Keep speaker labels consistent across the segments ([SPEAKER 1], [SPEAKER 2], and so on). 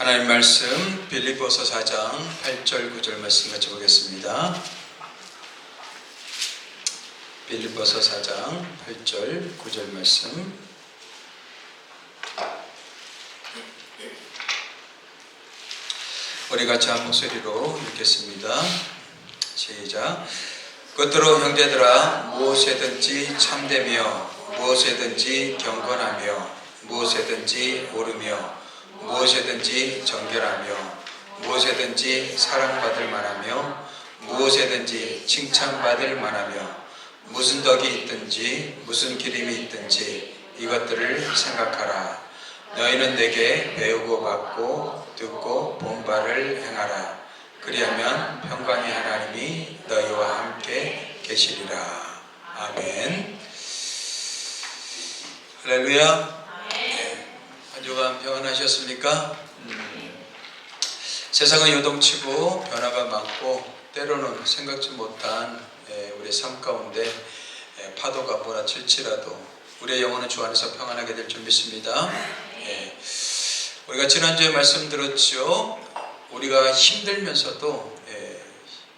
[SPEAKER 1] 하나님 말씀 빌립보서 4장 8절 9절 말씀 같이 보겠습니다. 빌립보서 4장 8절 9절 말씀. 우리 같이 한 목소리로 읽겠습니다. 시작. 끝으로 형제들아, 무엇에든지 참되며 무엇에든지 경건하며 무엇에든지 옳으며 무엇에든지 정결하며 무엇에든지 사랑받을 만하며 무엇에든지 칭찬받을 만하며 무슨 덕이 있든지 무슨 기림이 있든지 이것들을 생각하라. 너희는 내게 배우고 받고 듣고 본 바를 행하라. 그리하면 평강의 하나님이 너희와 함께 계시리라. 아멘. 할렐루야. 한 주간 평안하셨습니까? 세상은 요동치고 변화가 많고 때로는 생각지 못한 우리 삶 가운데 파도가 몰아칠지라도 우리의 영혼은 주 안에서 평안하게 될 줄 믿습니다. 우리가 지난주에 말씀 들었죠. 우리가 힘들면서도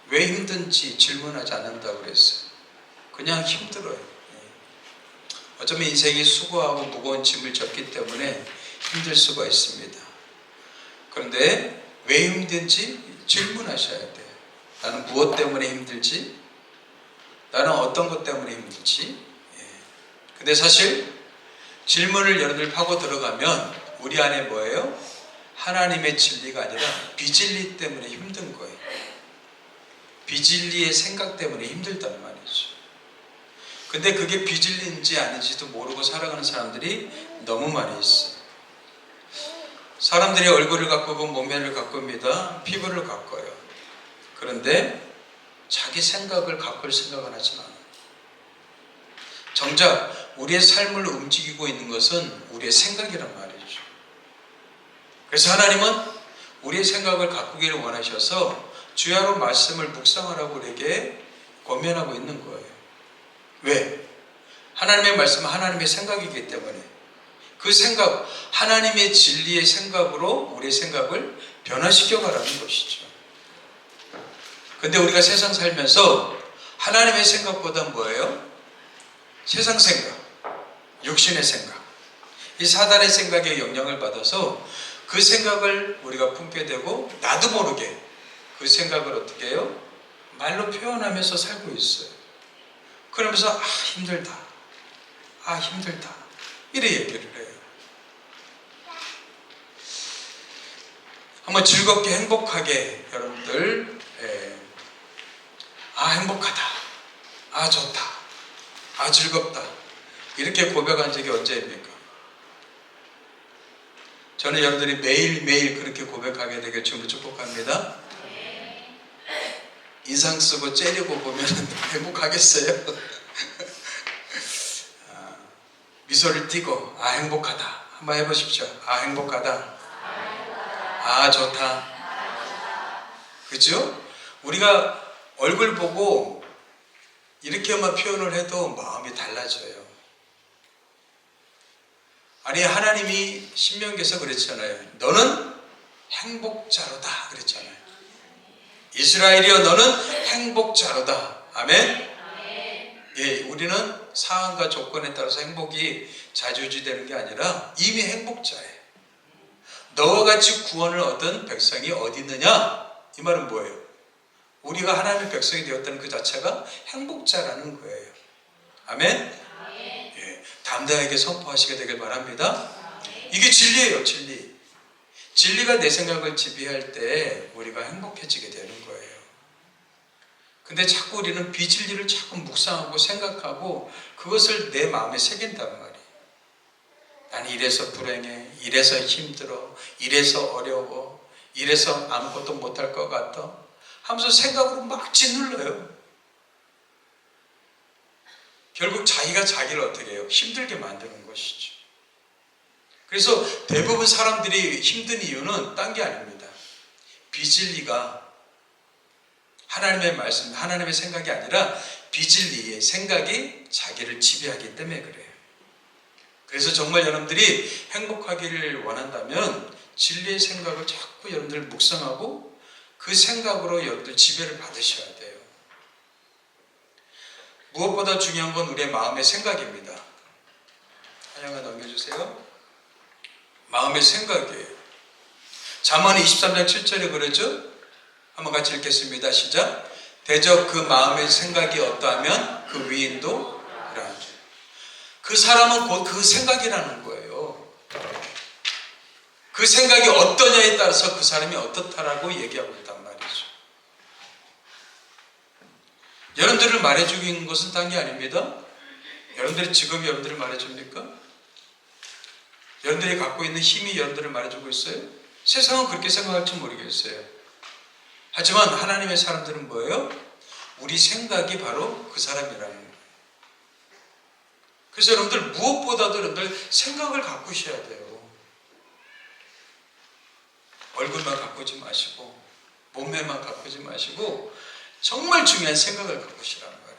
[SPEAKER 1] 왜 힘든지 질문하지 않는다고 그랬어요. 그냥 힘들어요. 어쩌면 인생이 수고하고 무거운 짐을 졌기 때문에 힘들 수가 있습니다. 그런데 왜 힘든지 질문하셔야 돼요. 나는 무엇 때문에 힘들지? 나는 어떤 것 때문에 힘들지? 근데 사실 질문을 여러분들 파고 들어가면 우리 안에 뭐예요? 하나님의 진리가 아니라 비진리 때문에 힘든 거예요. 비진리의 생각 때문에 힘들단 말이죠. 근데 그게 비진리인지 아닌지도 모르고 살아가는 사람들이 너무 많이 있어요. 사람들이 얼굴을 가꾸고 몸매를 가꿉니다. 피부를 가꿔요. 그런데 자기 생각을 가꿀 생각은 하지 않아요. 정작 우리의 삶을 움직이고 있는 것은 우리의 생각이란 말이죠. 그래서 하나님은 우리의 생각을 가꾸기를 원하셔서 주야로 말씀을 묵상하라고 우리에게 권면하고 있는 거예요. 왜? 하나님의 말씀은 하나님의 생각이기 때문에 그 생각, 하나님의 진리의 생각으로 우리의 생각을 변화시켜 가라는 것이죠. 근데 우리가 세상 살면서 하나님의 생각보다 뭐예요? 세상 생각, 육신의 생각, 이 사단의 생각에 영향을 받아서 그 생각을 우리가 품게 되고 나도 모르게 그 생각을 어떻게 해요? 말로 표현하면서 살고 있어요. 그러면서 힘들다, 힘들다 이래 얘기를 해요. 한번 즐겁게 행복하게 여러분들 행복하다, 좋다, 즐겁다 이렇게 고백한 적이 언제입니까? 저는 여러분들이 매일매일 그렇게 고백하게 되길 주님으로 축복합니다. 인상 쓰고 째리고 보면 행복하겠어요? 미소를 띠고 행복하다 한번 해보십시오. 행복하다, 좋다, 그죠? 우리가 얼굴 보고 이렇게만 표현을 해도 마음이 달라져요. 아니, 하나님이 신명기에서 그랬잖아요. 너는 행복자로다 그랬잖아요. 이스라엘이여 너는 행복자로다. 아멘. 우리는 상황과 조건에 따라서 행복이 좌지우지되는 게 아니라 이미 행복자예요. 너와 같이 구원을 얻은 백성이 어디 있느냐? 이 말은 뭐예요? 우리가 하나님의 백성이 되었다는 그 자체가 행복자라는 거예요. 아멘. 담대하게 선포하시게 되길 바랍니다. 이게 진리예요, 진리. 진리가 내 생각을 지배할 때 우리가 행복해지게 되는 거예요. 근데 자꾸 우리는 비진리를 자꾸 묵상하고 생각하고 그것을 내 마음에 새긴단 말이에요. 나는 이래서 불행해, 이래서 힘들어, 이래서 어려워, 이래서 아무것도 못할 것 같아 하면서 생각으로 막 짓눌러요. 결국 자기가 자기를 어떻게 해요? 힘들게 만드는 것이죠. 그래서 대부분 사람들이 힘든 이유는 딴 게 아닙니다. 비진리가 하나님의 말씀, 하나님의 생각이 아니라 비진리의 생각이 자기를 지배하기 때문에 그래요. 그래서 정말 여러분들이 행복하기를 원한다면 진리의 생각을 자꾸 여러분들 묵상하고 그 생각으로 여러분들 지배를 받으셔야 돼요. 무엇보다 중요한 건 우리의 마음의 생각입니다. 하나가 넘겨주세요. 마음의 생각이에요. 잠언 23장 7절에 그러죠? 한번 같이 읽겠습니다. 시작. 대적 그 마음의 생각이 어떠하면 그 위인도 그러하죠. 그 사람은 곧 그 생각이라는 거예요. 그 생각이 어떠냐에 따라서 그 사람이 어떻다라고 얘기하고 있단 말이죠. 여러분들을 말해주고 있는 것은 딴 게 아닙니다. 여러분들의 직업이 여러분들을 말해줍니까? 여러분들이 갖고 있는 힘이 여러분들을 말해주고 있어요? 세상은 그렇게 생각할지 모르겠어요. 하지만 하나님의 사람들은 뭐예요? 우리 생각이 바로 그 사람이라는 거예요. 그래서 여러분들 무엇보다도 여러분들 생각을 가꾸셔야 돼요. 얼굴만 가꾸지 마시고 몸매만 가꾸지 마시고 정말 중요한 생각을 가꾸시라는 거예요.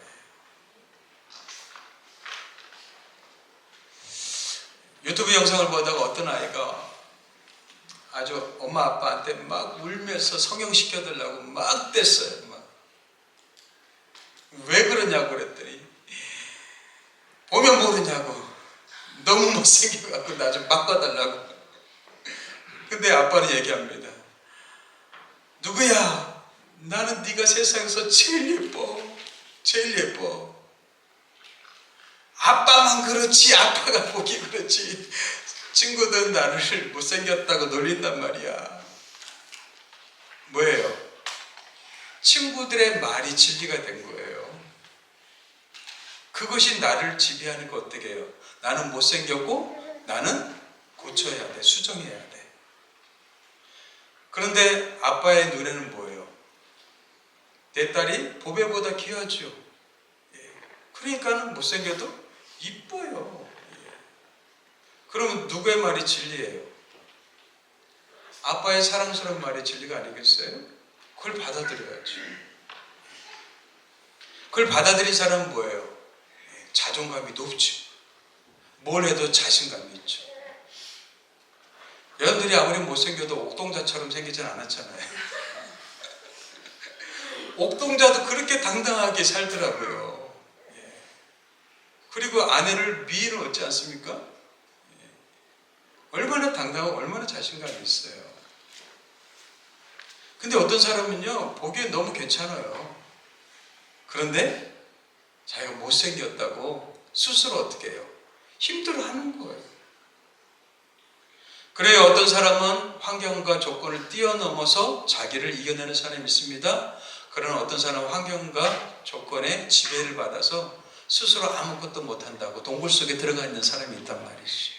[SPEAKER 1] 유튜브 영상을 보다가 어떤 아이가 아주 엄마 아빠한테 막 울면서 성형시켜달라고 막 뗐어요. 왜 그러냐고 그랬더니 보면 모르냐고 너무 못생겨갖고 나 좀 바꿔달라고. 근데 아빠는 얘기합니다. 누구야? 나는 네가 세상에서 제일 예뻐. 제일 예뻐. 아빠만 그렇지. 아빠가 보기 그렇지. 친구들은 나를 못생겼다고 놀린단 말이야. 뭐예요? 친구들의 말이 진리가 된 거예요. 그것이 나를 지배하는 거 어떻게 해요? 나는 못생겼고 나는 고쳐야 돼. 수정해야 돼. 그런데 아빠의 눈에는 뭐예요? 내 딸이 보배보다 귀하죠. 그러니까는 못생겨도 이뻐요. 그러면 누구의 말이 진리예요? 아빠의 사랑스러운 말이 진리가 아니겠어요? 그걸 받아들여야죠. 그걸 받아들인 사람은 뭐예요? 자존감이 높죠. 뭘 해도 자신감이 있죠. 여러분들이 아무리 못생겨도 옥동자처럼 생기진 않았잖아요. 옥동자도 그렇게 당당하게 살더라고요. 그리고 아내를 미인을 얻지 않습니까? 얼마나 당당하고 얼마나 자신감이 있어요. 근데 어떤 사람은요, 보기엔 너무 괜찮아요. 그런데 자기가 못생겼다고 스스로 어떻게 해요? 힘들어하는 거예요. 그래요. 어떤 사람은 환경과 조건을 뛰어넘어서 자기를 이겨내는 사람이 있습니다. 그러나 어떤 사람은 환경과 조건에 지배를 받아서 스스로 아무것도 못한다고 동굴 속에 들어가 있는 사람이 있단 말이지.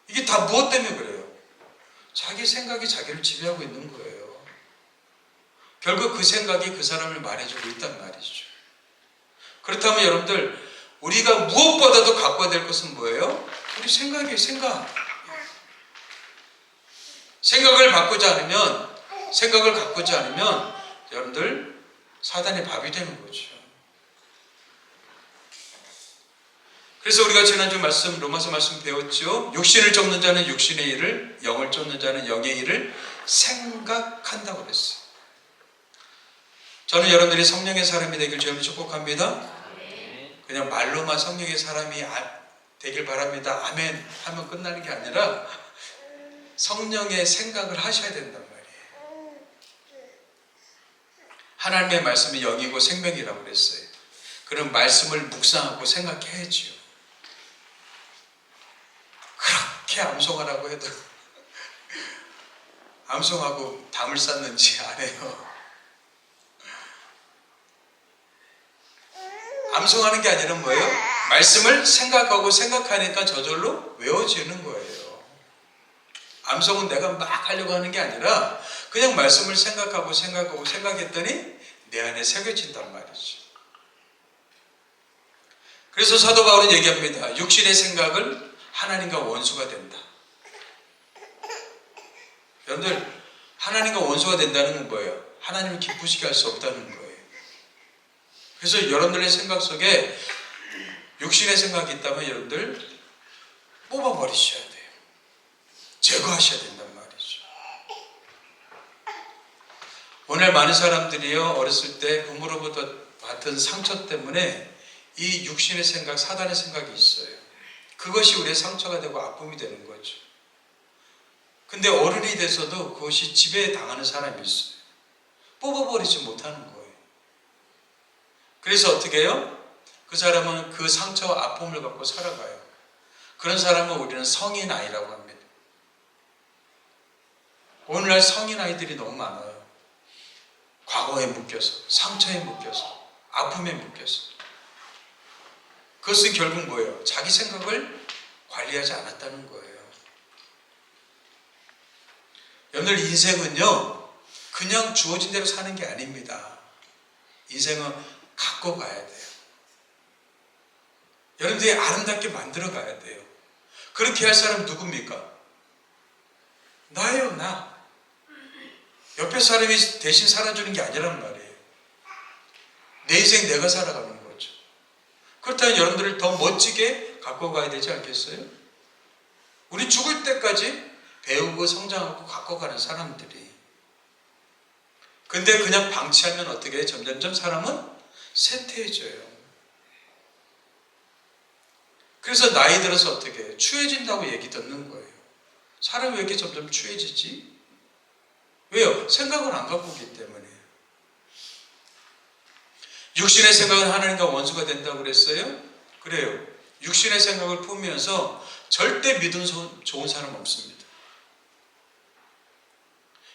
[SPEAKER 1] 이게 다 무엇 때문에 그래요? 자기 생각이 자기를 지배하고 있는 거예요. 결국 그 생각이 그 사람을 말해주고 있단 말이죠. 그렇다면 여러분들, 우리가 무엇보다도 갖고야 될 것은 뭐예요? 우리 생각이에요. 생각을 바꾸지 않으면 여러분들 사단의 밥이 되는 거죠. 그래서 우리가 지난주 말씀, 로마서 말씀 배웠죠. 육신을 쫓는 자는 육신의 일을, 영을 쫓는 자는 영의 일을 생각한다고 그랬어요. 저는 여러분들이 성령의 사람이 되길 주님을 축복합니다. 그냥 말로만 성령의 사람이 되길 바랍니다. 아멘 하면 끝나는 게 아니라 성령의 생각을 하셔야 된단 말이에요. 하나님의 말씀이 영이고 생명이라고 그랬어요. 그런 말씀을 묵상하고 생각해야지요. 그렇게 암송하라고 해도 암송하고 담을 쌓는지 안 해요. 암송하는 게 아니라 뭐예요? 말씀을 생각하고 생각하니까 저절로 외워지는 거예요. 암송은 내가 막 하려고 하는 게 아니라 그냥 말씀을 생각하고 생각했더니 내 안에 새겨진단 말이죠. 그래서 사도 바울은 얘기합니다. 육신의 생각은 하나님과 원수가 된다. 여러분들, 하나님과 원수가 된다는 건 뭐예요? 하나님을 기쁘시게 할 수 없다는 거예요. 그래서 여러분들의 생각 속에 육신의 생각이 있다면 여러분들 뽑아버리셔야 돼요. 제거하셔야 된단 말이죠. 오늘 많은 사람들이요, 어렸을 때 부모로부터 받은 상처 때문에 이 육신의 생각, 사단의 생각이 있어요. 그것이 우리의 상처가 되고 아픔이 되는 거죠. 근데 어른이 돼서도 그것이 지배당하는 사람이 있어요. 뽑아버리지 못하는 거예요. 그래서 어떻게 해요? 그 사람은 그 상처와 아픔을 갖고 살아가요. 그런 사람은 우리는 성인 아이라고 합니다. 오늘날 성인 아이들이 너무 많아요. 과거에 묶여서, 상처에 묶여서, 아픔에 묶여서. 그것은 결국 뭐예요? 자기 생각을 관리하지 않았다는 거예요. 여러분들, 인생은요, 그냥 주어진 대로 사는 게 아닙니다. 인생은 갖고 가야 돼요. 여러분들이 아름답게 만들어 가야 돼요. 그렇게 할 사람은 누굽니까? 나예요, 나. 옆에 사람이 대신 살아주는 게 아니란 말이에요. 내 인생 내가 살아가는 거죠. 그렇다면 여러분들을 더 멋지게 갖고 가야 되지 않겠어요? 우리 죽을 때까지 배우고 성장하고 갖고 가는 사람들이. 근데 그냥 방치하면 어떻게 해요? 점점점 사람은 쇠퇴해져요. 그래서 나이 들어서 어떻게 해요? 추해진다고 얘기 듣는 거예요. 사람이 왜 이렇게 점점 추해지지? 왜요? 생각을 안 갖고 오기 때문에. 육신의 생각은 하나님과 원수가 된다고 그랬어요? 그래요. 육신의 생각을 품으면서 절대 믿음 좋은 사람 없습니다.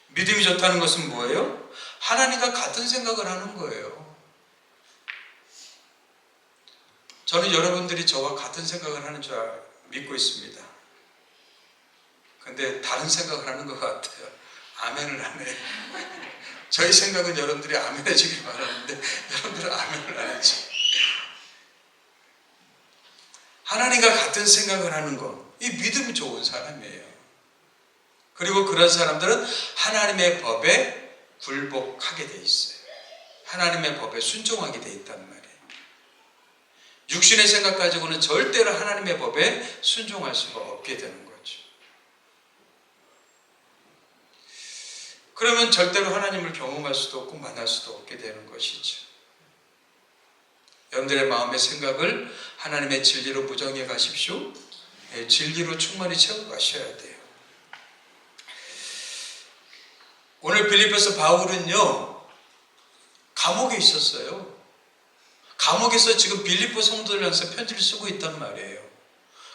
[SPEAKER 1] 믿음이 좋다는 것은 뭐예요? 하나님과 같은 생각을 하는 거예요. 저는 여러분들이 저와 같은 생각을 하는 줄 믿고 있습니다. 근데 다른 생각을 하는 것 같아요. 아멘을 안 해요. 저희 생각은 여러분들이 아멘 해주길 바라는데 여러분들은 아멘을 안 해줘. 하나님과 같은 생각을 하는 것, 이 믿음이 좋은 사람이에요. 그리고 그런 사람들은 하나님의 법에 굴복하게 돼 있어요. 하나님의 법에 순종하게 돼 있단 말이에요. 육신의 생각 가지고는 절대로 하나님의 법에 순종할 수가 없게 되는 거죠. 그러면 절대로 하나님을 경험할 수도 없고 만날 수도 없게 되는 것이죠. 여러분들의 마음의 생각을 하나님의 진리로 무정해 가십시오. 진리로 충만히 채워 가셔야 돼요. 오늘 빌립보서 바울은요, 감옥에 있었어요. 감옥에서 지금 빌립보 성도들 향해서 편지를 쓰고 있단 말이에요.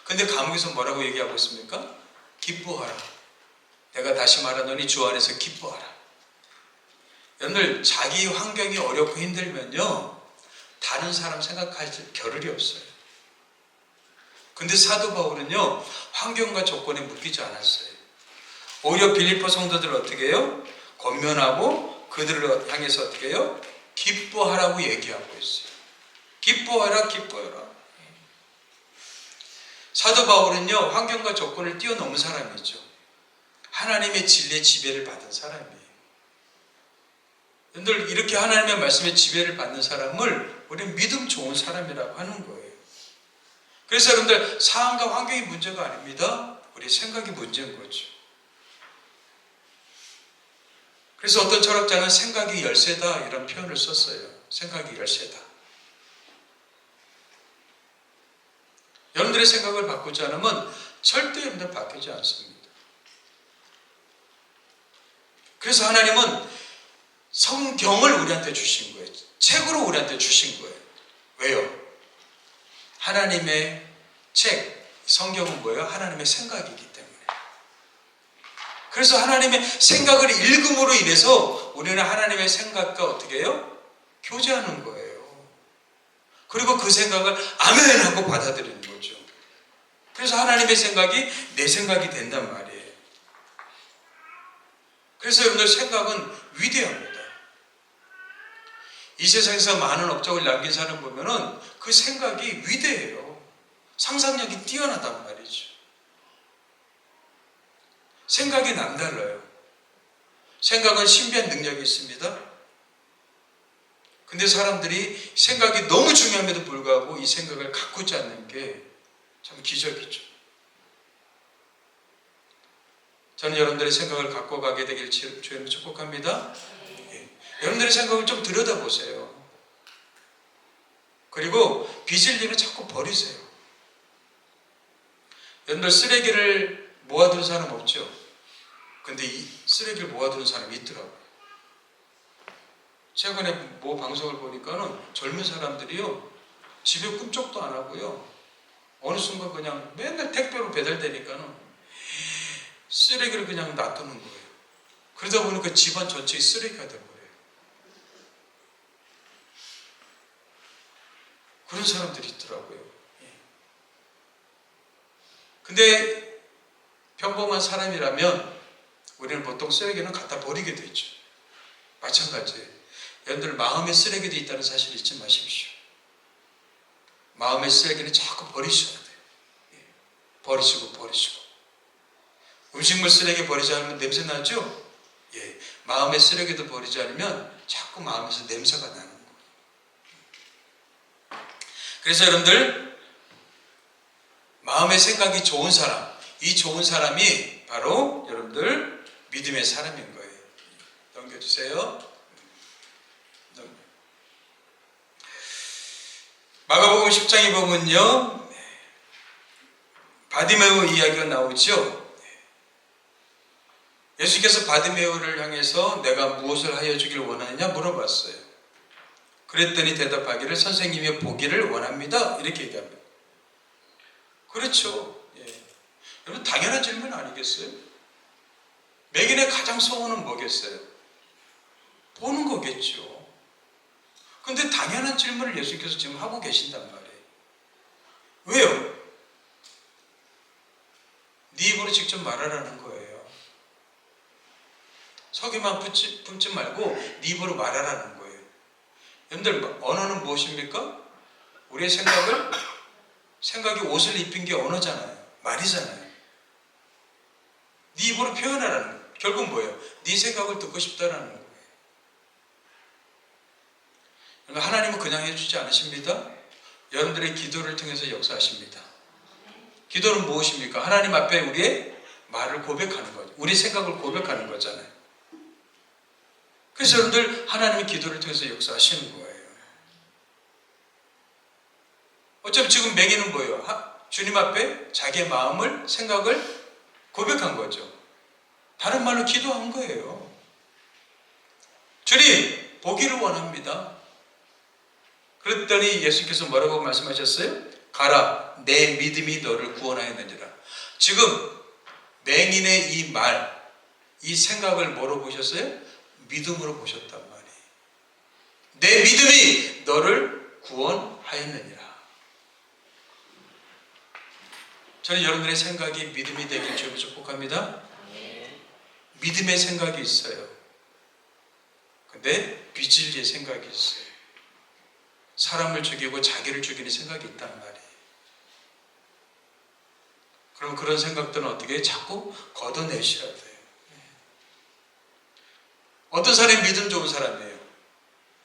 [SPEAKER 1] 근데 감옥에서 뭐라고 얘기하고 있습니까? 기뻐하라. 내가 다시 말하노니 주 안에서 기뻐하라. 여러분들, 자기 환경이 어렵고 힘들면요, 다른 사람 생각할 겨를이 없어요. 근데 사도 바울은요, 환경과 조건에 묶이지 않았어요. 오히려 빌립보 성도들을 어떻게 해요? 권면하고 그들을 향해서 어떻게 해요? 기뻐하라고 얘기하고 있어요. 기뻐하라, 기뻐하라. 사도 바울은요, 환경과 조건을 뛰어넘은 사람이죠. 하나님의 진리의 지배를 받은 사람이에요. 여러분들, 이렇게 하나님의 말씀의 지배를 받는 사람을 우리는 믿음 좋은 사람이라고 하는 거예요. 그래서 여러분들, 상황과 환경이 문제가 아닙니다. 우리 생각이 문제인 거죠. 그래서 어떤 철학자는 생각이 열쇠다 이런 표현을 썼어요. 생각이 열쇠다. 여러분들의 생각을 바꾸지 않으면 절대 여러분들 바뀌지 않습니다. 그래서 하나님은 성경을 우리한테 주신 거예요. 책으로 우리한테 주신 거예요. 왜요? 하나님의 책, 성경은 뭐예요? 하나님의 생각이기 때문에. 그래서 하나님의 생각을 읽음으로 인해서 우리는 하나님의 생각과 어떻게 해요? 교제하는 거예요. 그리고 그 생각을 아멘 하고 받아들이는 거죠. 그래서 하나님의 생각이 내 생각이 된단 말이에요. 그래서 여러분들, 생각은 위대합니다. 이 세상에서 많은 업적을 남긴 사람 보면은 그 생각이 위대해요. 상상력이 뛰어나단 말이죠. 생각이 남달라요. 생각은 신비한 능력이 있습니다. 근데 사람들이 생각이 너무 중요함에도 불구하고 이 생각을 가꾸지 않는 게 참 기적이죠. 저는 여러분들의 생각을 갖고 가게 되길 주님을 축복합니다. 예. 여러분들의 생각을 좀 들여다보세요. 그리고 빚을 일은 자꾸 버리세요. 여러분들 쓰레기를 모아두는 사람 없죠? 근데 이 쓰레기를 모아두는 사람이 있더라고요. 최근에 뭐 방송을 보니까는 젊은 사람들이요, 집에 꿈쩍도 안 하고요, 어느 순간 그냥 맨날 택배로 배달되니까는 쓰레기를 그냥 놔두는 거예요. 그러다 보니까 집안 전체가 쓰레기가 돼버려요. 그런 사람들이 있더라고요. 근데 평범한 사람이라면 우리는 보통 쓰레기는 갖다 버리게 되죠. 마찬가지예요. 여러분들 마음의 쓰레기도 있다는 사실 잊지 마십시오. 마음의 쓰레기는 자꾸 버리셔야 돼요. 버리시고. 음식물 쓰레기 버리지 않으면 냄새 나죠? 예. 마음의 쓰레기도 버리지 않으면 자꾸 마음에서 냄새가 나는 거예요. 그래서 여러분들, 마음의 생각이 좋은 사람, 이 좋은 사람이 바로 여러분들 믿음의 사람인 거예요. 넘겨주세요. 마가복음 10장에 보면요, 바디메오 이야기가 나오죠. 예수께서 바디메오를 향해서 내가 무엇을 하여 주길 원하느냐 물어봤어요. 그랬더니 대답하기를 선생님의 보기를 원합니다. 이렇게 얘기합니다. 그렇죠. 예. 여러분, 당연한 질문 아니겠어요? 맥인의 가장 소원은 뭐겠어요? 보는 거겠죠. 근데 당연한 질문을 예수께서 지금 하고 계신단 말이에요. 왜요? 네 입으로 직접 말하라는 거예요. 속에만 품지 말고 네 입으로 말하라는 거예요. 여러분들, 언어는 무엇입니까? 우리의 생각이 옷을 입힌 게 언어잖아요. 말이잖아요. 네 입으로 표현하라는 거예요. 결국 뭐예요? 네 생각을 듣고 싶다라는 거예요. 하나님은 그냥 해주지 않으십니다. 여러분들의 기도를 통해서 역사하십니다. 기도는 무엇입니까? 하나님 앞에 우리의 말을 고백하는 거죠. 우리 생각을 고백하는 거잖아요. 그래서 여러분들, 하나님의 기도를 통해서 역사하시는 거예요. 어차피 지금 맹인은 뭐예요? 주님 앞에 자기의 마음을, 생각을 고백한 거죠. 다른 말로 기도한 거예요. 주님, 보기를 원합니다. 그랬더니 예수께서 뭐라고 말씀하셨어요? 가라, 내 믿음이 너를 구원하였느니라. 지금 맹인의 이 말, 이 생각을 뭐로 보셨어요? 믿음으로 보셨단 말이에요. 내 믿음이 너를 구원하였느니라. 저는 여러분들의 생각이 믿음이 되길 주님을 축복합니다. 믿음의 생각이 있어요. 근데 비진리의 생각이 있어요. 사람을 죽이고 자기를 죽이는 생각이 있단 말이에요. 그럼 그런 생각들은 어떻게 자꾸 걷어내셔야 돼요. 어떤 사람이 믿음 좋은 사람이에요.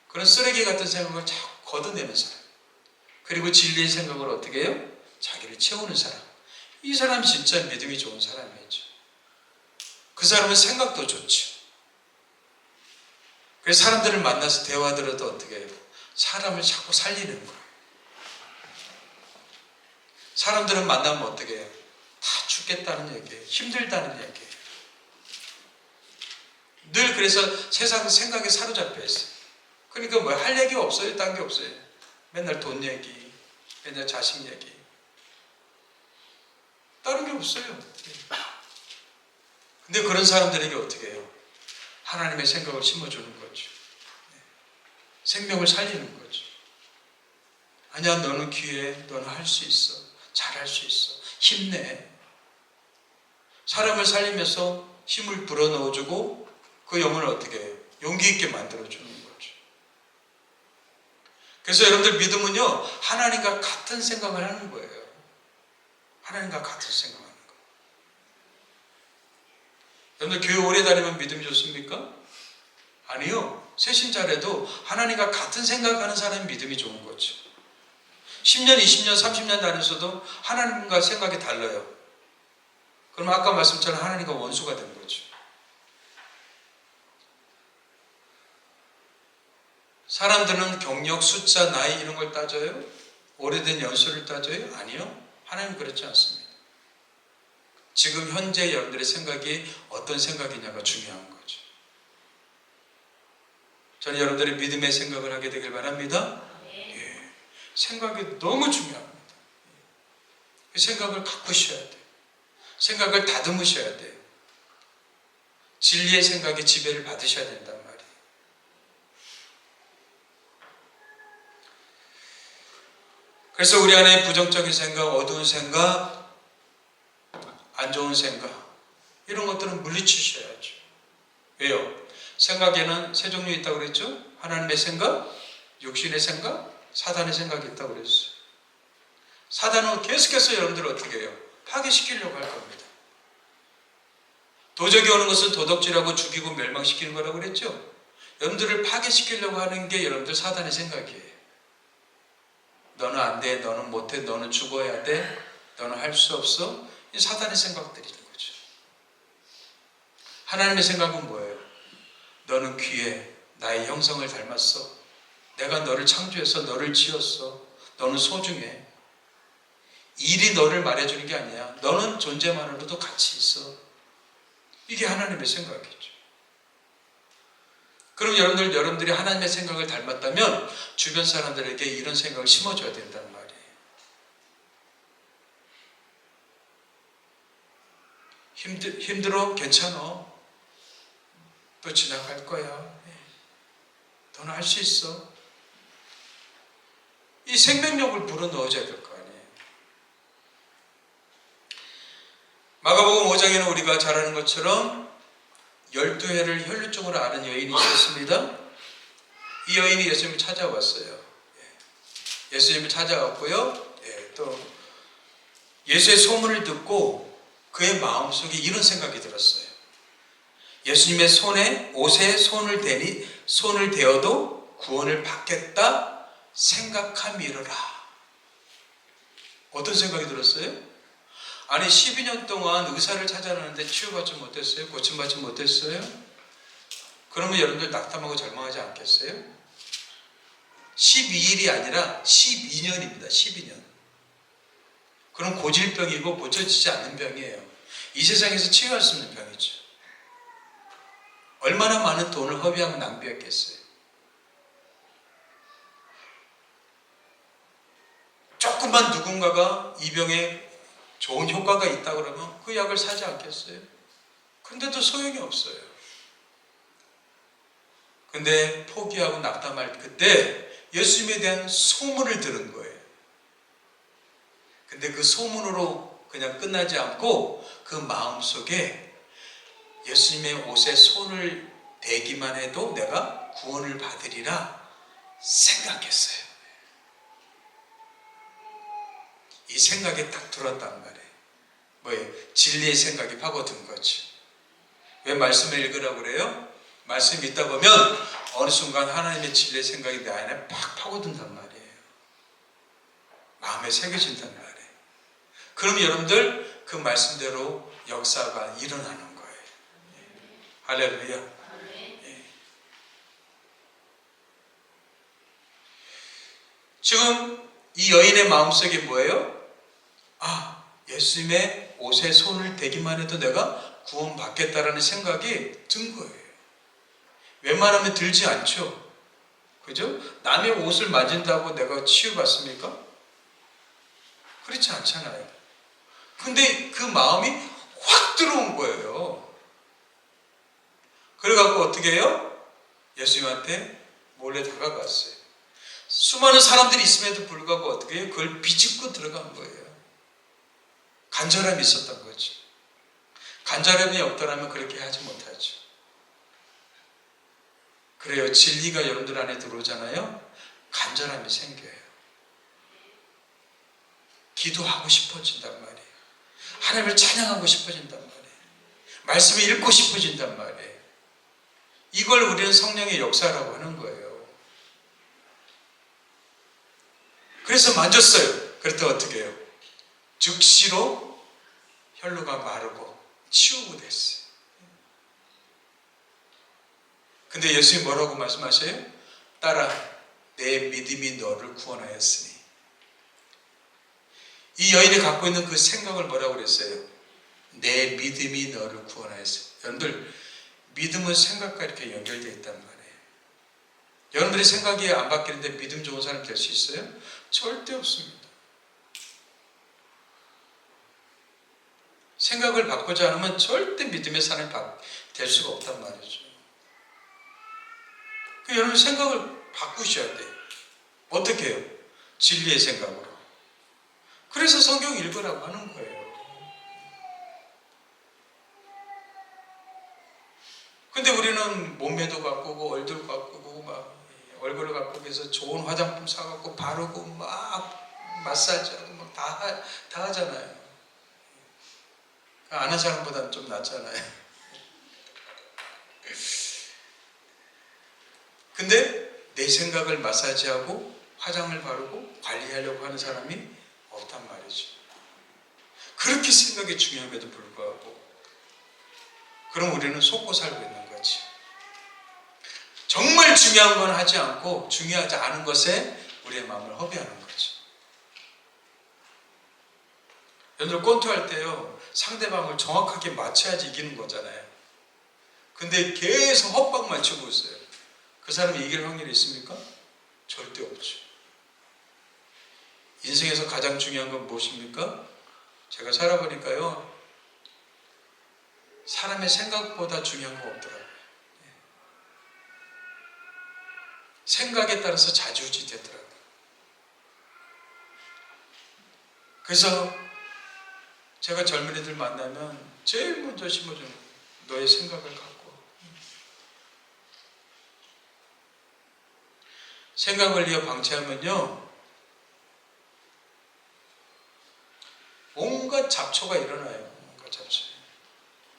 [SPEAKER 1] 그런 쓰레기 같은 생각을 자꾸 걷어내는 사람. 그리고 진리의 생각을 어떻게 해요? 자기를 채우는 사람. 이 사람 진짜 믿음이 좋은 사람이죠. 그 사람은 생각도 좋죠. 그래서 사람들을 만나서 대화들어도 어떻게 해요? 사람을 자꾸 살리는 거예요. 사람들은 만나면 어떻게 해요? 다 죽겠다는 얘기예요. 힘들다는 얘기예요. 늘 그래서 세상 생각에 사로잡혀 있어요. 그러니까 뭐 할 얘기 없어요? 딴 게 없어요. 맨날 돈 얘기, 맨날 자식 얘기. 다른 게 없어요. 근데 그런 사람들에게 어떻게 해요? 하나님의 생각을 심어주는 거죠. 생명을 살리는 거죠. 아니야, 너는 기회해. 너는 할 수 있어. 잘할 수 있어. 힘내. 사람을 살리면서 힘을 불어넣어주고 그 영혼을 어떻게 해요? 용기 있게 만들어주는 거죠. 그래서 여러분들, 믿음은요, 하나님과 같은 생각을 하는 거예요. 하나님과 같은 생각을 하는 거예요. 여러분들, 교회 오래 다니면 믿음이 좋습니까? 아니요. 세신 잘해도 하나님과 같은 생각하는 사람이 믿음이 좋은 거죠. 10년, 20년, 30년 다녔어도 하나님과 생각이 달라요. 그럼 아까 말씀처럼 하나님과 원수가 된 거죠. 사람들은 경력, 숫자, 나이 이런 걸 따져요? 오래된 연수를 따져요? 아니요. 하나님은 그렇지 않습니다. 지금 현재 여러분들의 생각이 어떤 생각이냐가 중요한 거죠. 저는 여러분들의 믿음의 생각을 하게 되길 바랍니다. 예. 생각이 너무 중요합니다. 그 생각을 가꾸셔야 돼요. 생각을 다듬으셔야 돼요. 진리의 생각에 지배를 받으셔야 된단 말이에요. 그래서 우리 안에 부정적인 생각, 어두운 생각, 안 좋은 생각 이런 것들은 물리치셔야죠. 왜요? 생각에는 세 종류 있다고 그랬죠? 하나님의 생각, 육신의 생각, 사단의 생각이 있다고 그랬어요. 사단은 계속해서 여러분들을 어떻게 해요? 파괴시키려고 할 겁니다. 도적이 오는 것은 도덕질하고 죽이고 멸망시키는 거라고 그랬죠? 여러분들을 파괴시키려고 하는 게 여러분들 사단의 생각이에요. 너는 안 돼, 너는 못해, 너는 죽어야 돼, 너는 할 수 없어. 이 사단의 생각들인 거죠. 하나님의 생각은 뭐예요? 너는 귀해, 나의 형성을 닮았어. 내가 너를 창조해서 너를 지었어. 너는 소중해. 일이 너를 말해주는 게 아니야. 너는 존재만으로도 가치 있어. 이게 하나님의 생각이죠. 그럼 여러분들이 하나님의 생각을 닮았다면 주변 사람들에게 이런 생각을 심어줘야 된단 말이에요. 힘들어? 괜찮아. 또 지나갈 거야. 너는 할 수 있어. 이 생명력을 불어넣어줘야 될 거 아니에요. 마가복음 5장에는 우리가 잘 아는 것처럼 12해를 혈루증으로 앓은 여인이 있었습니다. 이 여인이 예수님을 찾아왔어요. 예수님을 찾아왔고요. 또 예수의 소문을 듣고 그의 마음속에 이런 생각이 들었어요. 예수님의 옷에 손을 대어도 구원을 받겠다 생각함이러라. 어떤 생각이 들었어요? 아니 12년 동안 의사를 찾아내는데 치유받지 못했어요? 고침받지 못했어요? 그러면 여러분들 낙담하고 절망하지 않겠어요? 12일이 아니라 12년입니다. 12년. 그럼 고질병이고 고쳐지지 않는 병이에요. 이 세상에서 치유할 수 있는 병이죠. 얼마나 많은 돈을 허비하고 낭비했겠어요. 조금만 누군가가 이 병에 좋은 효과가 있다 그러면 그 약을 사지 않겠어요? 근데도 소용이 없어요. 근데 포기하고 낙담할 그때 예수님에 대한 소문을 들은 거예요. 근데 그 소문으로 그냥 끝나지 않고 그 마음속에 예수님의 옷에 손을 대기만 해도 내가 구원을 받으리라 생각했어요. 이 생각이 딱 들었단 말이에요. 뭐예요? 진리의 생각이 파고든 거죠. 왜 말씀을 읽으라고 그래요? 말씀 읽다 보면 어느 순간 하나님의 진리의 생각이 내 안에 팍 파고든단 말이에요. 마음에 새겨진단 말이에요. 그럼 여러분들 그 말씀대로 역사가 일어나는 거예요. 할렐루야. 예. 지금 이 여인의 마음속에 뭐예요? 예수님의 옷에 손을 대기만 해도 내가 구원받겠다라는 생각이 든 거예요. 웬만하면 들지 않죠. 그죠? 남의 옷을 만진다고 내가 치유받습니까? 그렇지 않잖아요. 근데 그 마음이 확 들어온 거예요. 그래갖고 어떻게 해요? 예수님한테 몰래 다가갔어요. 수많은 사람들이 있음에도 불구하고 어떻게 해요? 그걸 비집고 들어간 거예요. 간절함이 있었던 거죠. 간절함이 없더라면 그렇게 하지 못하죠. 그래요. 진리가 여러분들 안에 들어오잖아요. 간절함이 생겨요. 기도하고 싶어진단 말이에요. 하나님을 찬양하고 싶어진단 말이에요. 말씀을 읽고 싶어진단 말이에요. 이걸 우리는 성령의 역사라고 하는 거예요. 그래서 만졌어요. 그랬더니 어떻게 해요? 즉시로 혈루가 마르고 치우고 됐어요. 근데 예수님이 뭐라고 말씀하셔요? 딸아, 내 믿음이 너를 구원하였으니. 이 여인이 갖고 있는 그 생각을 뭐라고 그랬어요? 내 믿음이 너를 구원하였어요. 여러분들, 믿음은 생각과 이렇게 연결되어 있단 말이에요. 여러분들이 생각이 안 바뀌는데 믿음 좋은 사람 될 수 있어요? 절대 없습니다. 생각을 바꾸지 않으면 절대 믿음의 사람이 될 수가 없단 말이죠. 여러분 생각을 바꾸셔야 돼요. 어떻게 해요? 진리의 생각으로. 그래서 성경 읽으라고 하는 거예요. 근데 우리는 몸매도 바꾸고 얼굴 바꾸고 막 얼굴을 바꾸고 해서 좋은 화장품 사갖고 바르고 막 마사지하고 막 다 하잖아요. 아는 사람보다는 좀 낫잖아요. 근데 내 생각을 마사지하고 화장을 바르고 관리하려고 하는 사람이 없단 말이죠. 그렇게 생각이 중요함에도 불구하고 그럼 우리는 속고 살고 있는 거지. 정말 중요한 건 하지 않고 중요하지 않은 것에 우리의 마음을 허비하는 거죠. 여러분들 권투할 때요, 상대방을 정확하게 맞춰야지 이기는 거잖아요. 근데 계속 헛방 맞추고 있어요. 그 사람이 이길 확률이 있습니까? 절대 없죠. 인생에서 가장 중요한 건 무엇입니까? 제가 살아보니까요, 사람의 생각보다 중요한 거 없더라고요. 생각에 따라서 좌지우지 되더라고요. 그래서 제가 젊은이들 만나면 제일 먼저 심어주는 너의 생각을 갖고 생각을 이어 방치하면요 온갖 잡초가 일어나요. 온갖 잡초.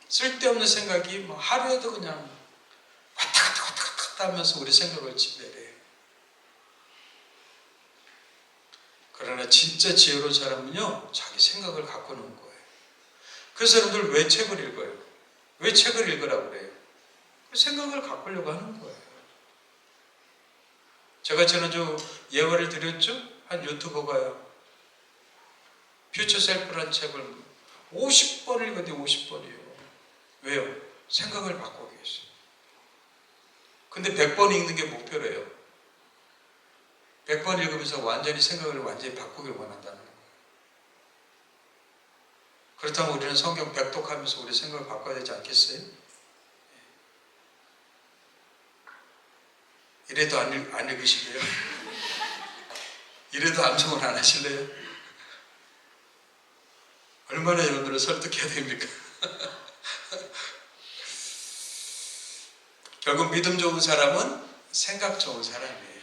[SPEAKER 1] 쓸데없는 생각이 뭐 하루에도 그냥 왔다 갔다 하면서 우리 생각을 지배해요. 그러나 진짜 지혜로운 사람은요 자기 생각을 갖고 노는 거예요. 그래서 여러분들 왜 책을 읽어요? 왜 책을 읽으라고 그래요? 생각을 갖으려고 하는 거예요. 제가 지난주 예화를 드렸죠? 한 유튜버가요 퓨처 셀프라는 책을 50번 읽었는데 50번이에요. 왜요? 생각을 바꾸기 위해서. 근데 100번 읽는 게 목표래요. 100번 읽으면서 완전히 생각을 완전히 바꾸길 원한다는 거예요. 그렇다면 우리는 성경 100독하면서 우리 생각을 바꿔야 되지 않겠어요? 이래도 안 읽으시게요? 이래도 암송을 안 하실래요? 얼마나 여러분들을 설득해야 됩니까? 결국 믿음 좋은 사람은 생각 좋은 사람이에요.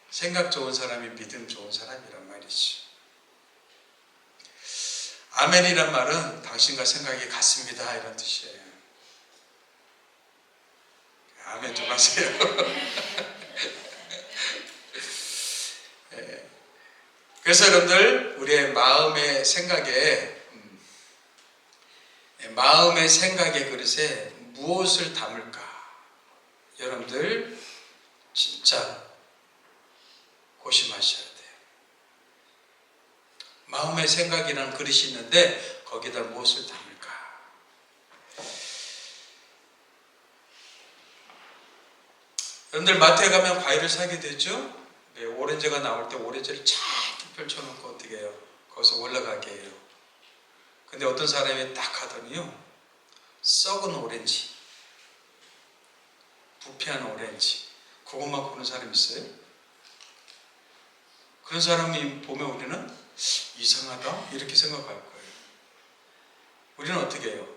[SPEAKER 1] 생각 좋은 사람이 믿음 좋은 사람이란 말이지. 아멘이란 말은 당신과 생각이 같습니다 이런 뜻이에요. 아멘 좀 하세요. 네. 그래서 여러분들 우리의 마음의 생각의 그릇에 무엇을 담을까? 여러분들 진짜 고심하셔야 돼요. 마음의 생각이라는 그릇이 있는데 거기다 무엇을 담을까? 여러분들 마트에 가면 과일을 사게 되죠? 네, 오렌지가 나올 때 오렌지를 쫙 펼쳐놓고 어떻게 해요? 거기서 올라가게 해요. 근데 어떤 사람이 딱 하더니요 썩은 오렌지, 부패한 오렌지 그것만 고르는 사람이 있어요? 그런 사람이 보면 우리는 이상하다 이렇게 생각할 거예요. 우리는 어떻게 해요?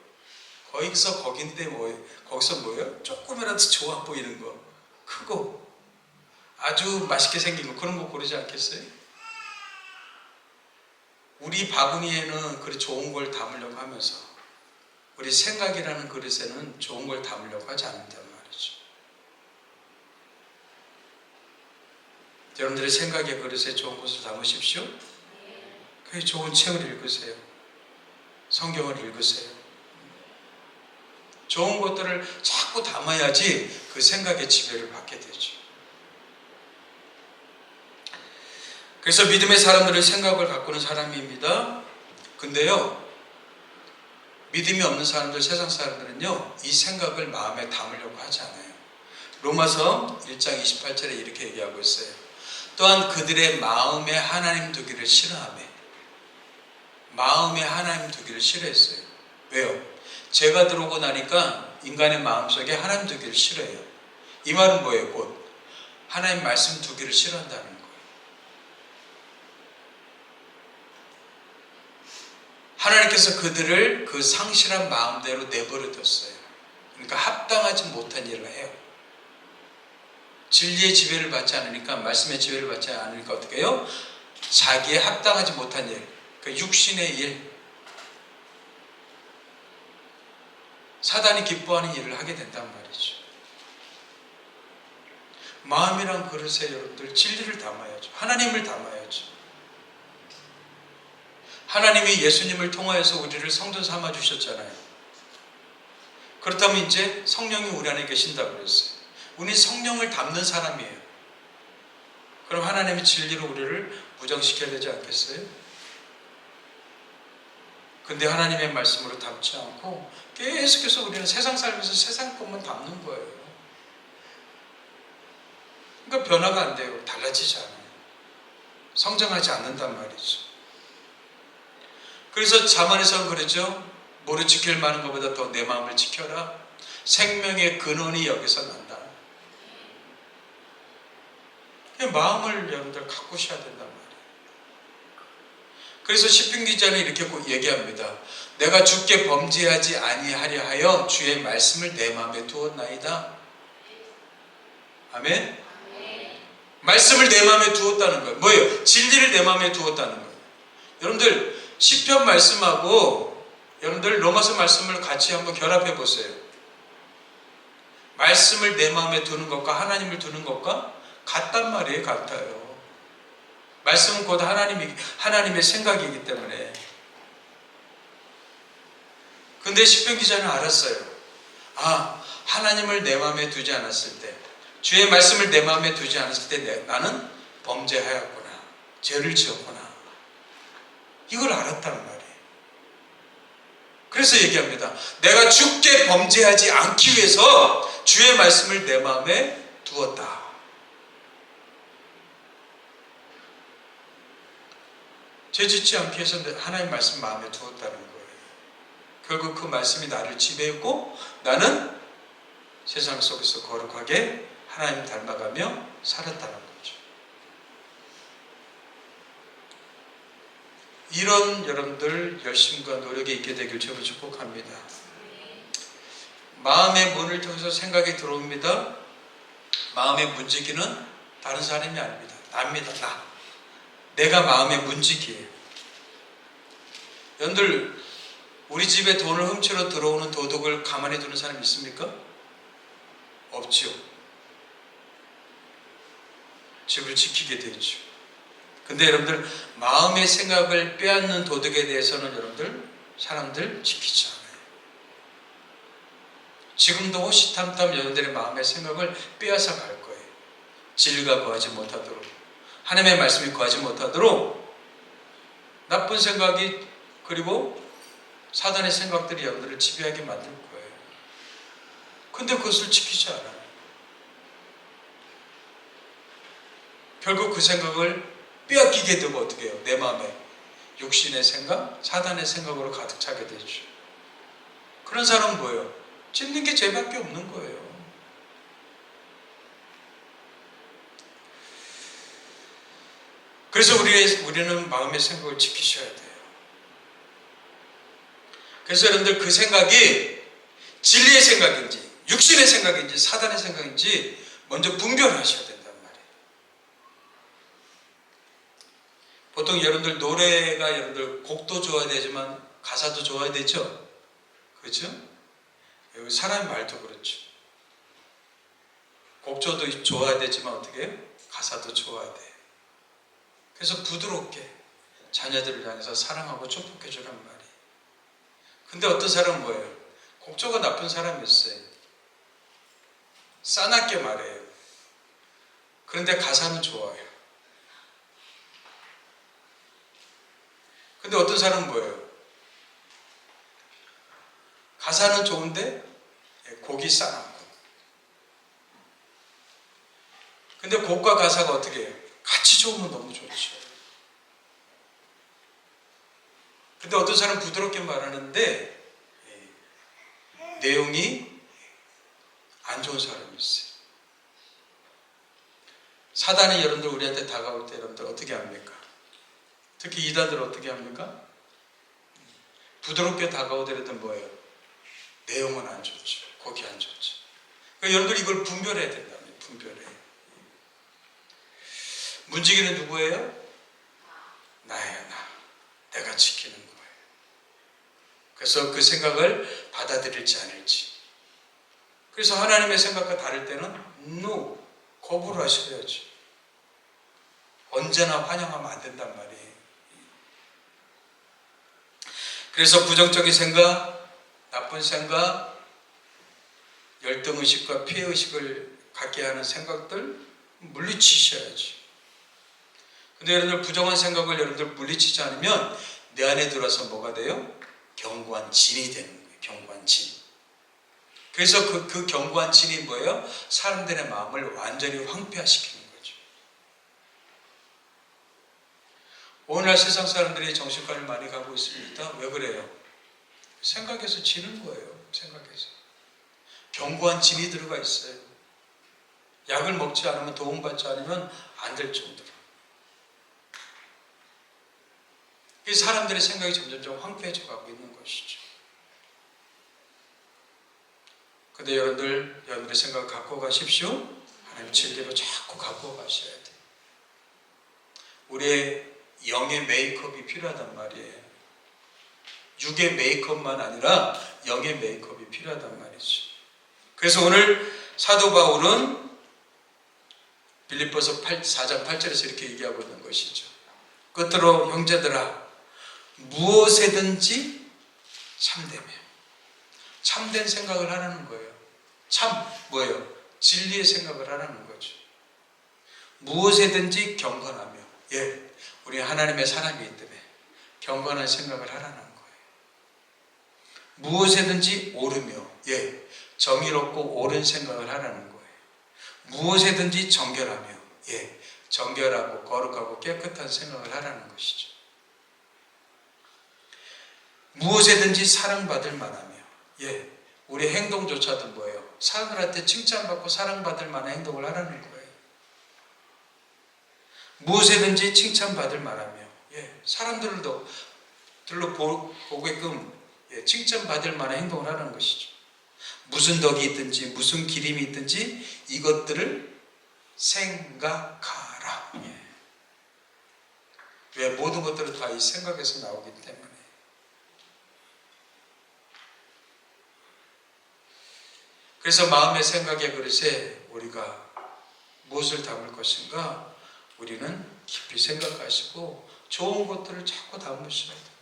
[SPEAKER 1] 거기서 거긴데 거기서 뭐예요? 조금이라도 좋아 보이는 거, 크고 아주 맛있게 생긴 거 그런 거 고르지 않겠어요? 우리 바구니에는 그리 좋은 걸 담으려고 하면서 우리 생각이라는 그릇에는 좋은 걸 담으려고 하지 않는단 말이죠. 여러분들의 생각의 그릇에 좋은 것을 담으십시오. 그 좋은 책을 읽으세요. 성경을 읽으세요. 좋은 것들을 자꾸 담아야지 그 생각의 지배를 받게 되죠. 그래서 믿음의 사람들은 생각을 가꾸는 사람입니다. 근데요, 믿음이 없는 사람들, 세상 사람들은요, 이 생각을 마음에 담으려고 하지 않아요. 로마서 1장 28절에 이렇게 얘기하고 있어요. 또한 그들의 마음에 하나님 두기를 싫어하며, 마음에 하나님 두기를 싫어했어요. 왜요? 죄가 들어오고 나니까 인간의 마음속에 하나님 두기를 싫어해요. 이 말은 뭐예요? 곧 하나님 말씀 두기를 싫어한다는 거예요. 하나님께서 그들을 그 상실한 마음대로 내버려 뒀어요. 그러니까 합당하지 못한 일을 해요. 진리의 지배를 받지 않으니까, 말씀의 지배를 받지 않으니까 어떻게 해요? 자기의 합당하지 못한 일, 그 육신의 일, 사단이 기뻐하는 일을 하게 된단 말이죠. 마음이란 그릇에 여러분들 진리를 담아야죠. 하나님을 담아야죠. 하나님이 예수님을 통하여서 우리를 성도 삼아 주셨잖아요. 그렇다면 이제 성령이 우리 안에 계신다고 그랬어요. 우리 성령을 담는 사람이에요. 그럼 하나님이 진리로 우리를 무장시켜야 되지 않겠어요? 근데 하나님의 말씀으로 담지 않고 계속해서 우리는 세상 살면서 세상 것만 담는 거예요. 그러니까 변화가 안 돼요. 달라지지 않아요. 성장하지 않는단 말이죠. 그래서 잠언에서는 그러죠. 모래 지킬 만한 것보다 더 내 마음을 지켜라. 생명의 근원이 여기서 난다. 마음을 여러분들 가꾸셔야 된단 말이에요. 그래서 시편 기자는 이렇게 얘기합니다. 내가 주께 범죄하지 아니하려 하여 주의 말씀을 내 마음에 두었나이다. 아멘? 말씀을 내 마음에 두었다는 거예요. 뭐예요? 진리를 내 마음에 두었다는 거예요. 여러분들 시편 말씀하고 여러분들 로마서 말씀을 같이 한번 결합해 보세요. 말씀을 내 마음에 두는 것과 하나님을 두는 것과 같단 말이에요. 같아요. 말씀은 곧 하나님의 생각이기 때문에. 근데 시편 기자는 알았어요. 아, 하나님을 내 마음에 두지 않았을 때, 주의 말씀을 내 마음에 두지 않았을 때 나는 범죄하였구나. 죄를 지었구나. 이걸 알았단 말이에요. 그래서 얘기합니다. 내가 주께 범죄하지 않기 위해서 주의 말씀을 내 마음에 두었다. 죄 짓지 않기 위해서 하나님 말씀 마음에 두었다는 거예요. 결국 그 말씀이 나를 지배했고 나는 세상 속에서 거룩하게 하나님 닮아가며 살았다는 거죠. 이런 여러분들 열심과 노력이 있게 되길 저로 축복합니다. 마음의 문을 통해서 생각이 들어옵니다. 마음의 문지기는 다른 사람이 아닙니다. 나입니다. 나. 내가 마음의 문지기예요. 여러분들 우리 집에 돈을 훔치러 들어오는 도둑을 가만히 두는 사람 있습니까? 없지요. 집을 지키게 되죠. 근데 여러분들 마음의 생각을 빼앗는 도둑에 대해서는 여러분들 사람들 지키지 않아요. 지금도 호시탐탐 여러분들의 마음의 생각을 빼앗아 갈 거예요. 진리가 거하지 못하도록, 하나님의 말씀이 거하지 못하도록 나쁜 생각이, 그리고 사단의 생각들이 여러분들을 지배하게 만들 거예요. 근데 그것을 지키지 않아요. 결국 그 생각을 빼앗기게 되고 어떻게 해요? 내 마음에 육신의 생각, 사단의 생각으로 가득 차게 되죠. 그런 사람은 뭐예요? 찢는 게 죄밖에 없는 거예요. 그래서 우리는 마음의 생각을 지키셔야 돼요. 그래서 여러분들 그 생각이 진리의 생각인지 육신의 생각인지 사단의 생각인지 먼저 분별하셔야 된단 말이에요. 보통 여러분들 노래가 여러분들 곡도 좋아야 되지만 가사도 좋아야 되죠? 그렇죠? 여기 사람 말도 그렇죠. 곡조도 좋아야 되지만 어떻게 해요? 가사도 좋아야 돼요. 그래서 부드럽게 자녀들을 향해서 사랑하고 축복해 주란 말이에요. 근데 어떤 사람은 뭐예요? 곡조가 나쁜 사람이 있어요. 싸납게 말해요. 그런데 가사는 좋아요. 근데 어떤 사람은 뭐예요? 가사는 좋은데 곡이 싸납고. 근데 곡과 가사가 어떻게 해요? 같이 좋으면 너무 좋죠. 근데 어떤 사람은 부드럽게 말하는데 내용이 안 좋은 사람이 있어요. 사단이 여러분들 우리한테 다가올 때 여러분들 어떻게 합니까? 특히 이단들 어떻게 합니까? 부드럽게 다가오더라도 뭐예요? 내용은 안 좋죠. 곡이 안 좋죠. 그러니까 여러분들 이걸 분별해야 된다. 분별해. 문지기는 누구예요? 나예요, 나. 내가 지키는 거예요. 그래서 그 생각을 받아들일지 않을지. 그래서 하나님의 생각과 다를 때는 no, 거부를 하셔야지. 언제나 환영하면 안 된단 말이에요. 그래서 부정적인 생각, 나쁜 생각, 열등의식과 피해의식을 갖게 하는 생각들 물리치셔야지. 근데 여러분들 부정한 생각을 여러분들 물리치지 않으면 내 안에 들어와서 뭐가 돼요? 견고한 진이 되는 거예요. 견고한 진. 그래서 그 견고한 진이 뭐예요? 사람들의 마음을 완전히 황폐화시키는 거죠. 오늘날 세상 사람들이 정신과를 많이 가고 있습니다. 왜 그래요? 생각에서 지는 거예요. 생각에서. 견고한 진이 들어가 있어요. 약을 먹지 않으면, 도움받지 않으면 안 될 정도로. 이 사람들의 생각이 점점 황폐해져 가고 있는 것이죠. 근데 여러분들의 생각을 갖고 가십시오. 하나님 진리로 자꾸 갖고 가셔야 돼요. 우리의 영의 메이크업이 필요하단 말이에요. 육의 메이크업만 아니라 영의 메이크업이 필요하단 말이죠. 그래서 오늘 사도 바울은 빌립보서 4장 8절에서 이렇게 얘기하고 있는 것이죠. 끝으로 형제들아, 무엇에든지 참되며. 참된 생각을 하라는 거예요. 참 뭐예요? 진리의 생각을 하라는 거죠. 무엇에든지 경건하며. 예, 우리 하나님의 사람이기 때문에 경건한 생각을 하라는 거예요. 무엇에든지 옳으며. 예, 정의롭고 옳은 생각을 하라는 거예요. 무엇에든지 정결하며. 예, 정결하고 거룩하고 깨끗한 생각을 하라는 것이죠. 무엇에든지 사랑받을 만하며. 예, 우리 행동조차도 뭐예요? 사람들한테 칭찬받고 사랑받을 만한 행동을 하라는 거예요. 무엇에든지 칭찬받을 만하며. 예, 사람들로 보게끔 칭찬받을 만한 행동을 하라는 것이죠. 무슨 덕이 있든지 무슨 기림이 있든지 이것들을 생각하라. 예. 왜? 모든 것들은 다 이 생각에서 나오기 때문에. 그래서 마음의 생각의 그릇에 우리가 무엇을 담을 것인가? 우리는 깊이 생각하시고 좋은 것들을 자꾸 담으셔야 돼요.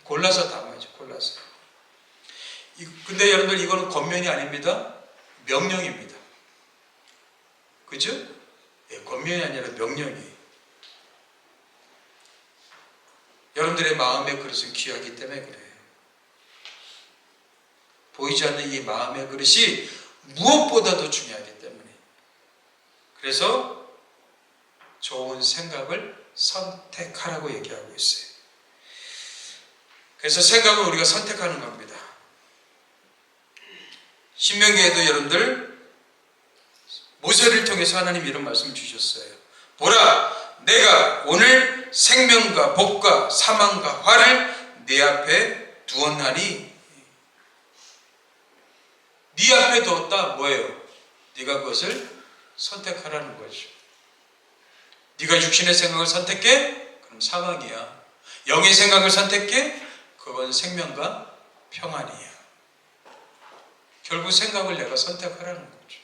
[SPEAKER 1] 골라서 담아야죠. 골라서. 근데 여러분들 이거는 권면이 아닙니다. 명령입니다. 그죠? 예, 권면이 아니라 명령이에요. 여러분들의 마음의 그릇은 귀하기 때문에 그래요. 보이지 않는 이 마음의 그릇이 무엇보다도 중요하기 때문에. 그래서 좋은 생각을 선택하라고 얘기하고 있어요. 그래서 생각을 우리가 선택하는 겁니다. 신명기에도 여러분들 모세를 통해서 하나님 이런 말씀을 주셨어요. 보라, 내가 오늘 생명과 복과 사망과 화를 네 앞에 두었나니. 네 앞에 두었다 뭐예요? 네가 그것을 선택하라는 거죠. 네가 육신의 생각을 선택해? 그럼 사망이야. 영의 생각을 선택해? 그건 생명과 평안이야. 결국 생각을 내가 선택하라는 거죠.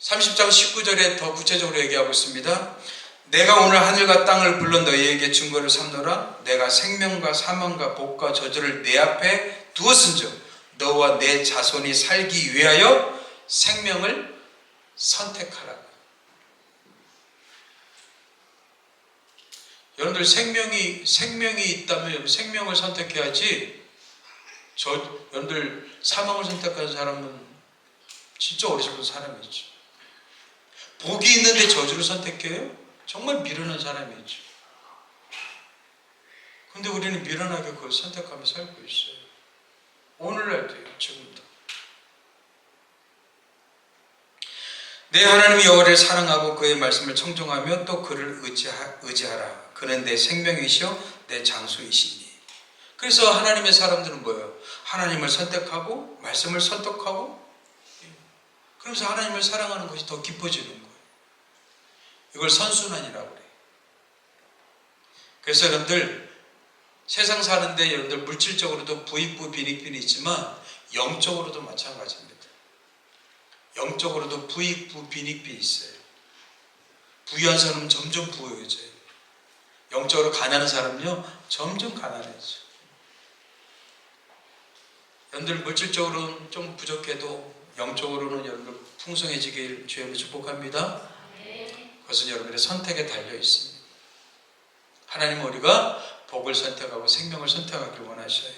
[SPEAKER 1] (30장 19절에) 더 구체적으로 얘기하고 있습니다. 내가 오늘 하늘과 땅을 불러 너희에게 증거를 삼노라. 내가 생명과 사망과 복과 저주를 내 앞에 두었은즉 너와 내 자손이 살기 위하여 생명을 선택하라. 여러분들 생명이 있다면 생명을 선택해야지. 여러분들 사망을 선택하는 사람은 진짜 어리석은 사람이죠. 복이 있는데 저주를 선택해요? 정말 미련한 사람이죠. 근데 우리는 미련하게 그걸 선택하며 살고 있어요. 오늘날도요, 지금도. 내 하나님 여호와를 사랑하고 그의 말씀을 청종하며 또 그를 의지하라. 그는 내 생명이시요 내 장소이시니. 그래서 하나님의 사람들은 뭐예요? 하나님을 선택하고 말씀을 선택하고 그러면서 하나님을 사랑하는 것이 더 깊어지는 거예요. 이걸 선순환이라고 그래요. 그래서 여러분들 세상 사는데 여러분들 물질적으로도 부익부 빈익빈이 있지만 영적으로도 마찬가지입니다. 영적으로도 부익부 빈익빈이 있어요. 부유한 사람은 점점 부유해져요. 영적으로 가난한 사람은요 점점 가난해져요. 여러분들 물질적으로는 좀 부족해도 영적으로는 여러분들 풍성해지길 주님을 축복합니다. 그것은 여러분의 선택에 달려 있습니다. 하나님은 우리가 복을 선택하고 생명을 선택하길 원하셔요.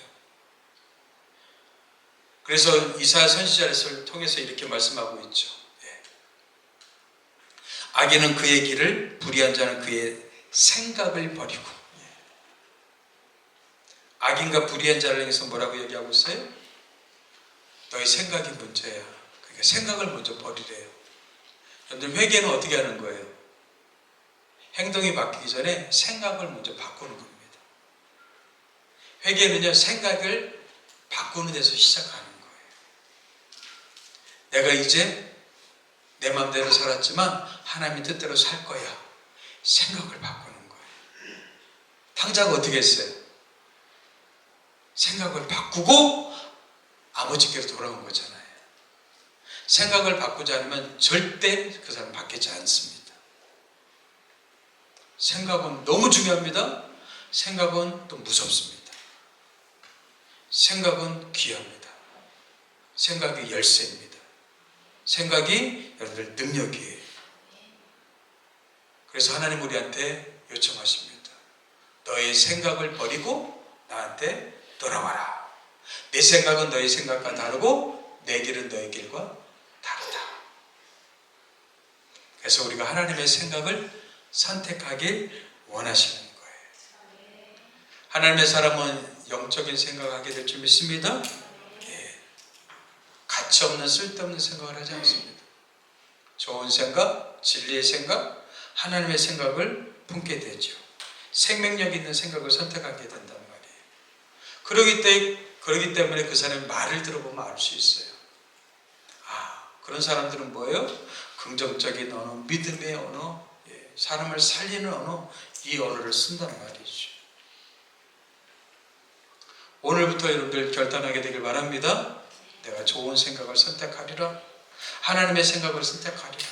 [SPEAKER 1] 그래서 이사야 선지자를 통해서 이렇게 말씀하고 있죠. 악인은 그의 길을, 불의한 자는 그의 생각을 버리고. 악인과 불의한 자를 향해서 뭐라고 얘기하고 있어요? 너의 생각이 문제야. 그러니까 생각을 먼저 버리래요. 여러분들 회개는 어떻게 하는 거예요? 행동이 바뀌기 전에 생각을 먼저 바꾸는 겁니다. 회개는요, 생각을 바꾸는 데서 시작하는 거예요. 내가 이제 내 마음대로 살았지만 하나님의 뜻대로 살 거야. 생각을 바꾸는 거예요. 탕자가 어떻게 했어요? 생각을 바꾸고 아버지께로 돌아온 거잖아요. 생각을 바꾸지 않으면 절대 그 사람 바뀌지 않습니다. 생각은 너무 중요합니다. 생각은 또 무섭습니다. 생각은 귀합니다. 생각이 열쇠입니다. 생각이 여러분들 능력이에요. 그래서 하나님 우리한테 요청하십니다. 너의 생각을 버리고 나한테 돌아와라. 내 생각은 너의 생각과 다르고 내 길은 너의 길과 다르다. 그래서 우리가 하나님의 생각을 선택하길 원하시는 거예요. 하나님의 사람은 영적인 생각을 하게 될 줄 믿습니다. 가치 없는 쓸데없는 생각을 하지 않습니다. 좋은 생각, 진리의 생각, 하나님의 생각을 품게 되죠. 생명력 있는 생각을 선택하게 된단 말이에요. 그러기 때문에 그 사람의 말을 들어보면 알 수 있어요. 그런 사람들은 뭐예요? 긍정적인 언어, 믿음의 언어, 사람을 살리는 언어, 이 언어를 쓴단 말이죠. 오늘부터 여러분들 결단하게 되길 바랍니다. 내가 좋은 생각을 선택하리라. 하나님의 생각을 선택하리라.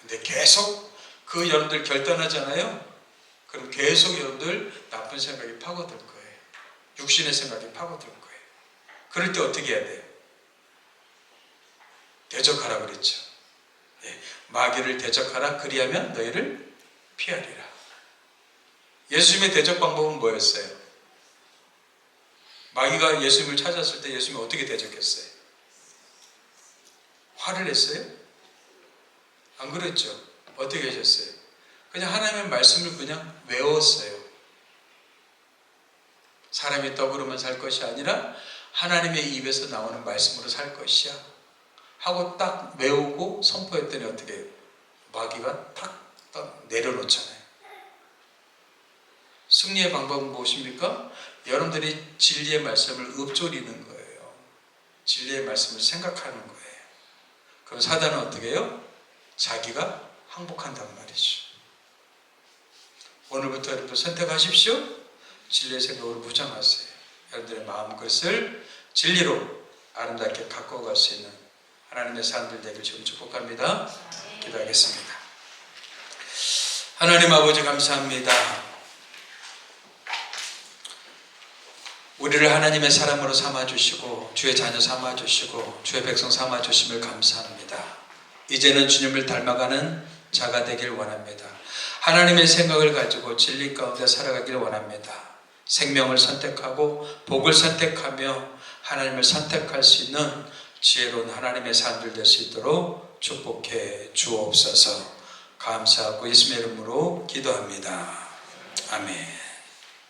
[SPEAKER 1] 근데 계속 그 여러분들 결단하잖아요. 그럼 계속 여러분들 나쁜 생각이 파고들 거예요. 육신의 생각이 파고들 거예요. 그럴 때 어떻게 해야 돼요? 대적하라 그랬죠. 마귀를 대적하라. 그리하면 너희를 피하리라. 예수님의 대적 방법은 뭐였어요? 마귀가 예수님을 찾았을 때 예수님이 어떻게 대적했어요? 화를 냈어요? 안 그랬죠? 어떻게 하셨어요? 그냥 하나님의 말씀을 그냥 외웠어요. 사람이 떡으로만 살 것이 아니라 하나님의 입에서 나오는 말씀으로 살 것이야 하고 딱 외우고 선포했더니 어떻게 해요? 마귀가 탁 내려놓잖아요. 승리의 방법은 무엇입니까? 여러분들이 진리의 말씀을 읊조리는 거예요. 진리의 말씀을 생각하는 거예요. 그럼 사단은 어떻게 해요? 자기가 항복한단 말이죠. 오늘부터 여러분들 선택하십시오. 진리의 생각으로 무장하세요. 여러분들의 마음것을 진리로 아름답게 가꿔갈 수 있는 하나님의 사람들 되길 지금 축복합니다. 기도하겠습니다. 하나님 아버지 감사합니다. 우리를 하나님의 사람으로 삼아주시고 주의 자녀 삼아주시고 주의 백성 삼아주심을 감사합니다. 이제는 주님을 닮아가는 자가 되길 원합니다. 하나님의 생각을 가지고 진리 가운데 살아가길 원합니다. 생명을 선택하고 복을 선택하며 하나님을 선택할 수 있는 지혜로운 하나님의 사람들 될 수 있도록 축복해 주옵소서. 감사하고 예수님의 이름으로 기도합니다. 아멘.